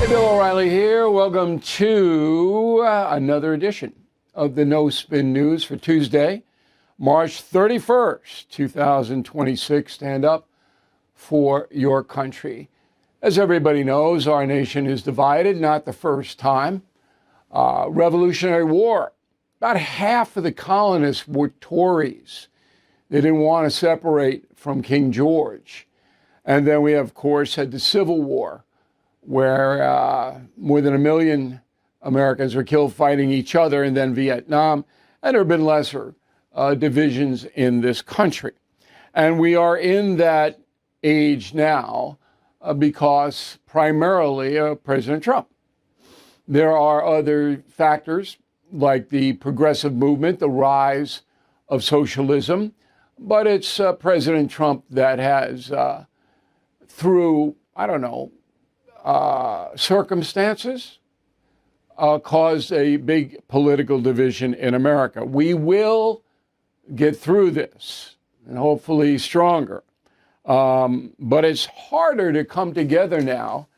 Hey, Bill O'Reilly here. Welcome to another edition of the No Spin News for Tuesday, March 31st, 2026. Stand up for your country. As everybody knows, our nation is divided, not the first time. Revolutionary War. About half of the colonists were Tories. They didn't want to separate from King George. And then we, of course, had the Civil War, where more than 1 million Americans were killed fighting each other, and then Vietnam. And there have been lesser divisions in this country. And we are in that age now because primarily of President Trump. There are other factors like the progressive movement, the rise of socialism, but it's President Trump that has, through, circumstances, caused a big political division in America. We will get through this, and hopefully stronger. But it's harder to come together now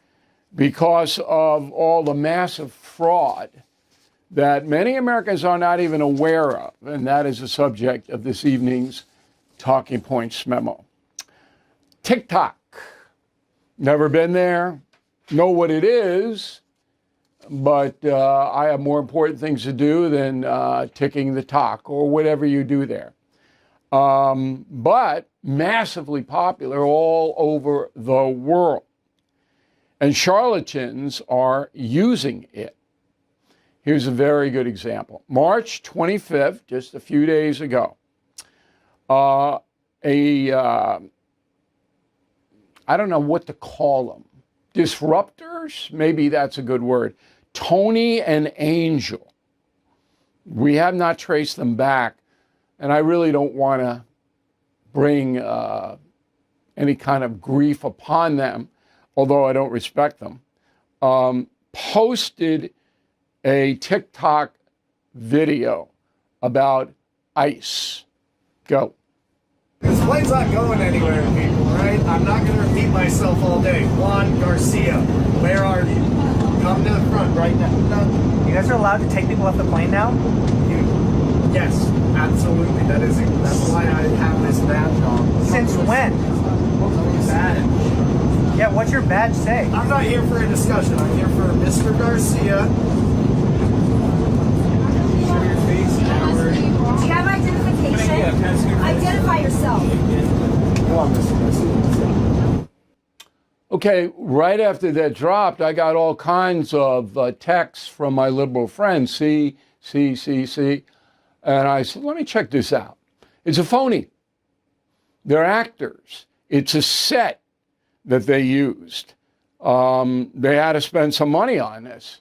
because of all the massive fraud that many Americans are not even aware of. And that is the subject of this evening's Talking Points memo. TikTok. Never been there. Know what it is, but I have more important things to do than ticking the talk or whatever you do there. But massively popular all over the world. And charlatans are using it. Here's a very good example. March 25th, just a few days ago, I don't know what to call them. Disruptors, maybe that's a good word. Tony and Angel. We have not traced them back, and I really don't want to bring any kind of grief upon them, although I don't respect them. Posted a TikTok video about ICE. Go. This plane's not going anywhere, people, right? I'm not going to repeat myself all day. Juan Garcia, where are you? Come to the front right now. No. You guys are allowed to take people off the plane now? Yes, absolutely. That's why I have this badge on. Since when? Badge. Yeah, what's your badge say? I'm not here for a discussion. I'm here for Mr. Garcia. Show your face, Howard. Do you have identification? Identify yourself. Come on, Mr. Garcia. Okay, right after that dropped, I got all kinds of texts from my liberal friends, see. And I said, let me check this out. It's a phony. They're actors. It's a set that they used. They had to spend some money on this.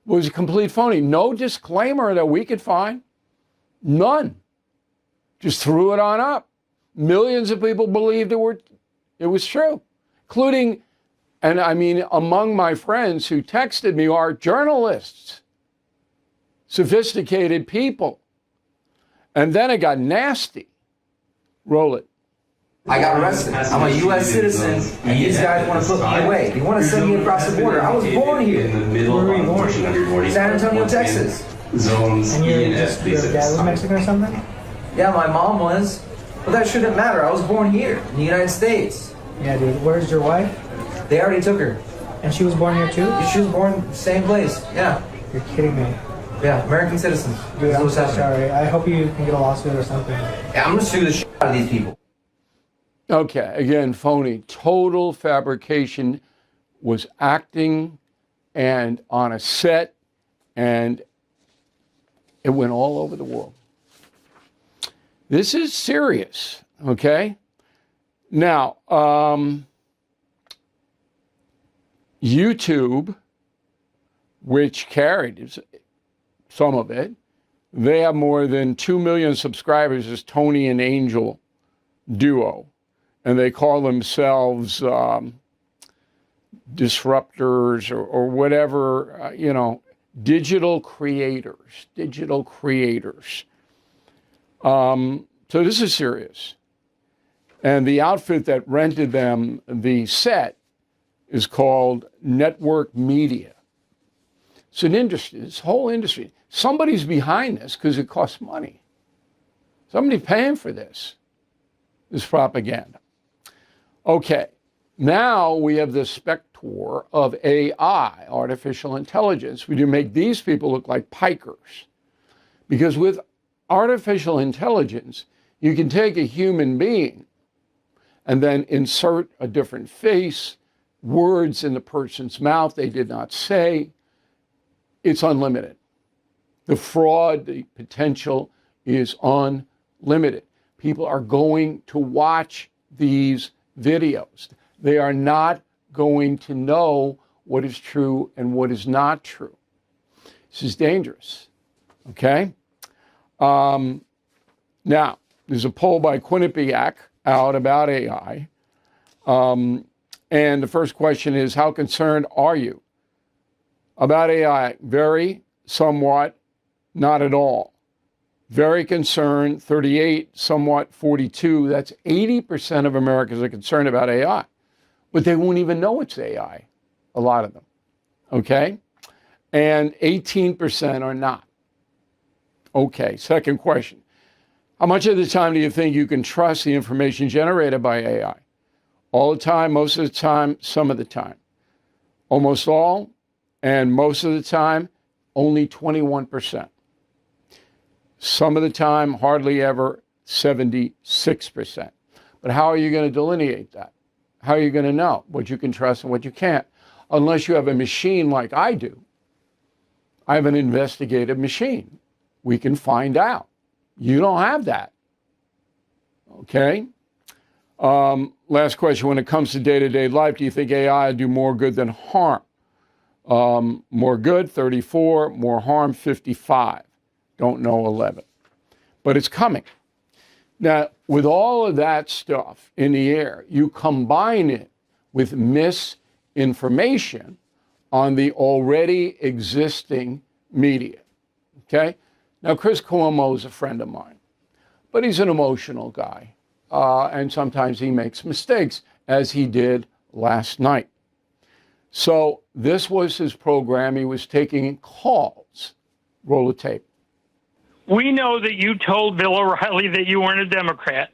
It was a complete phony. No disclaimer that we could find. None. Just threw it on up. Millions of people believed it was true, including, and I mean, among my friends who texted me are journalists, sophisticated people. And then it got nasty. Roll it. I got arrested. I'm a U.S. citizen, and these guys want to put me away. They want to send me across the border. I was born here. Where were you born? San Antonio, Texas. And your dad was Mexican or something? Yeah, my mom was. But that shouldn't matter. I was born here, in the United States. Yeah, dude. Where's your wife? They already took her. And she was born here too? She was born same place. Yeah. You're kidding me. Yeah, American citizens. Dude, I'm so sorry. I hope you can get a lawsuit or something. Yeah, I'm gonna sue the shit out of these people. Okay, again, phony. Total fabrication. Was acting and on a set, and it went all over the world. This is serious, okay? Now, YouTube, which carried some of it, they have more than 2 million subscribers as Tony and Angel duo. And they call themselves disruptors or whatever, digital creators. So this is serious. And the outfit that rented them the set is called network media. It's an industry, this whole industry. Somebody's behind this because it costs money. Somebody's paying for this propaganda. Okay, now we have the specter of AI, artificial intelligence. We do make these people look like pikers. Because with artificial intelligence, you can take a human being and then insert a different face, words in the person's mouth they did not say. It's unlimited. The fraud, the potential is unlimited. People are going to watch these videos. They are not going to know what is true and what is not true. This is dangerous, okay? Now, there's a poll by Quinnipiac out about AI. And the first question is, how concerned are you about AI? Very, somewhat, not at all. Very concerned, 38, somewhat, 42. That's 80% of Americans are concerned about AI. But they won't even know it's AI, a lot of them, okay? And 18% are not. Okay, second question. How much of the time do you think you can trust the information generated by AI? All the time, most of the time, some of the time. Almost all, and most of the time, only 21%. Some of the time, hardly ever, 76%. But how are you going to delineate that? How are you going to know what you can trust and what you can't? Unless you have a machine like I do. I have an investigative machine. We can find out. You don't have that. Okay? Last question. When it comes to day-to-day life, do you think AI will do more good than harm? More good, 34. More harm, 55. Don't know, 11. But it's coming. Now, with all of that stuff in the air, you combine it with misinformation on the already existing media. Okay? Now, Chris Cuomo is a friend of mine, but he's an emotional guy. And sometimes he makes mistakes, as he did last night. So this was his program. He was taking calls. Roll the tape. We know that you told Bill O'Reilly that you weren't a Democrat.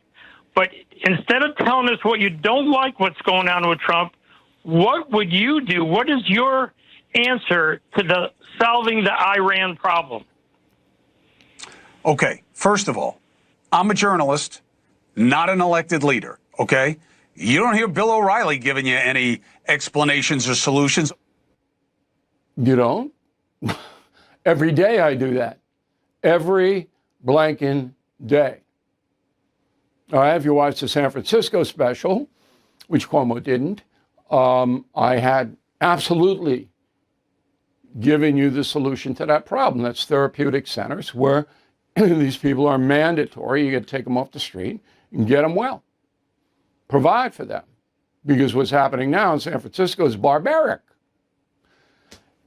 But instead of telling us what you don't like what's going on with Trump, what would you do? What is your answer to the solving the Iran problem? Okay, first of all, I'm a journalist, not an elected leader, okay? You don't hear Bill O'Reilly giving you any explanations or solutions. You don't? Every day I do that. Every blanking day. All right, if you watch the San Francisco special, which Cuomo didn't, I had absolutely given you the solution to that problem. That's therapeutic centers where these people are mandatory. You got to take them off the street and get them well. Provide for them. Because what's happening now in San Francisco is barbaric.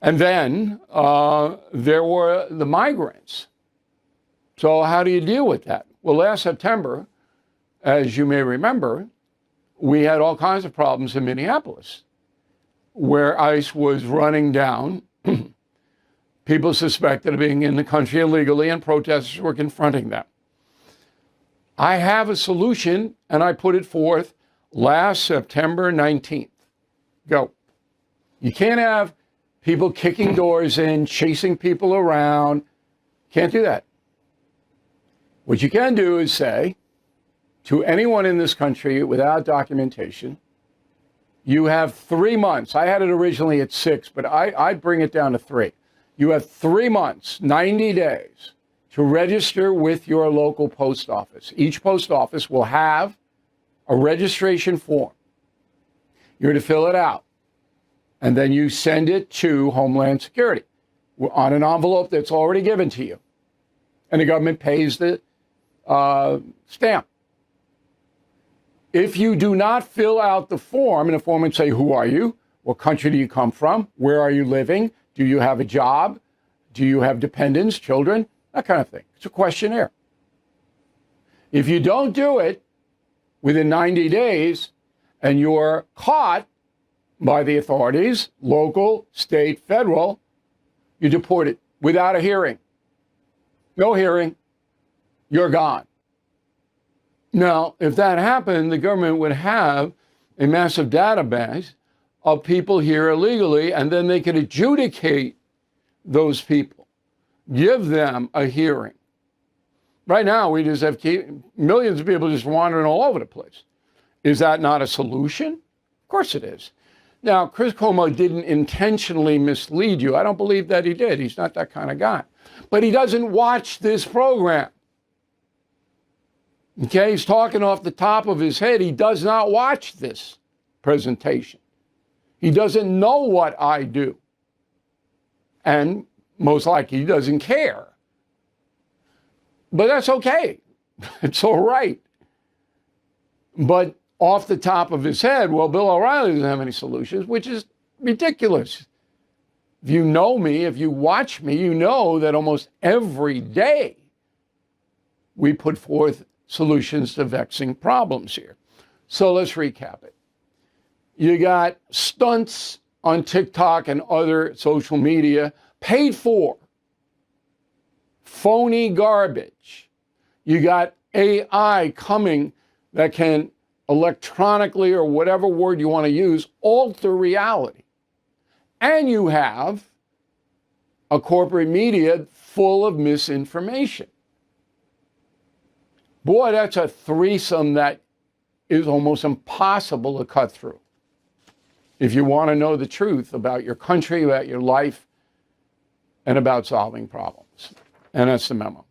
And then there were the migrants. So how do you deal with that? Well, last September, as you may remember, we had all kinds of problems in Minneapolis where ICE was running down people suspected of being in the country illegally, and protesters were confronting them. I have a solution, and I put it forth last September 19th. Go. You can't have people kicking doors in, chasing people around. Can't do that. What you can do is say to anyone in this country without documentation, you have 3 months. I had it originally at 6, but I'd bring it down to 3. You have 3 months, 90 days, to register with your local post office. Each post office will have a registration form. You're to fill it out. And then you send it to Homeland Security on an envelope that's already given to you. And the government pays the stamp. If you do not fill out the form, and the form would say, who are you? What country do you come from? Where are you living? Do you have a job? Do you have dependents, children? That kind of thing. It's a questionnaire. If you don't do it within 90 days and you're caught, by the authorities, local, state, federal, you're deported without a hearing. No hearing, you're gone. Now, if that happened, the government would have a massive database of people here illegally, and then they could adjudicate those people, give them a hearing. Right now, we just have millions of people just wandering all over the place. Is that not a solution? Of course it is. Now, Chris Cuomo didn't intentionally mislead you. I don't believe that he did. He's not that kind of guy. But he doesn't watch this program. Okay, he's talking off the top of his head. He does not watch this presentation. He doesn't know what I do. And most likely he doesn't care. But that's okay. It's all right. But off the top of his head, well, Bill O'Reilly doesn't have any solutions, which is ridiculous. If you know me, if you watch me, you know that almost every day we put forth solutions to vexing problems here. So let's recap it. You got stunts on TikTok and other social media paid for. Phony garbage. You got AI coming that can electronically, or whatever word you want to use, alter reality. And you have a corporate media full of misinformation. Boy, that's a threesome that is almost impossible to cut through if you want to know the truth about your country, about your life, and about solving problems. And that's the memo.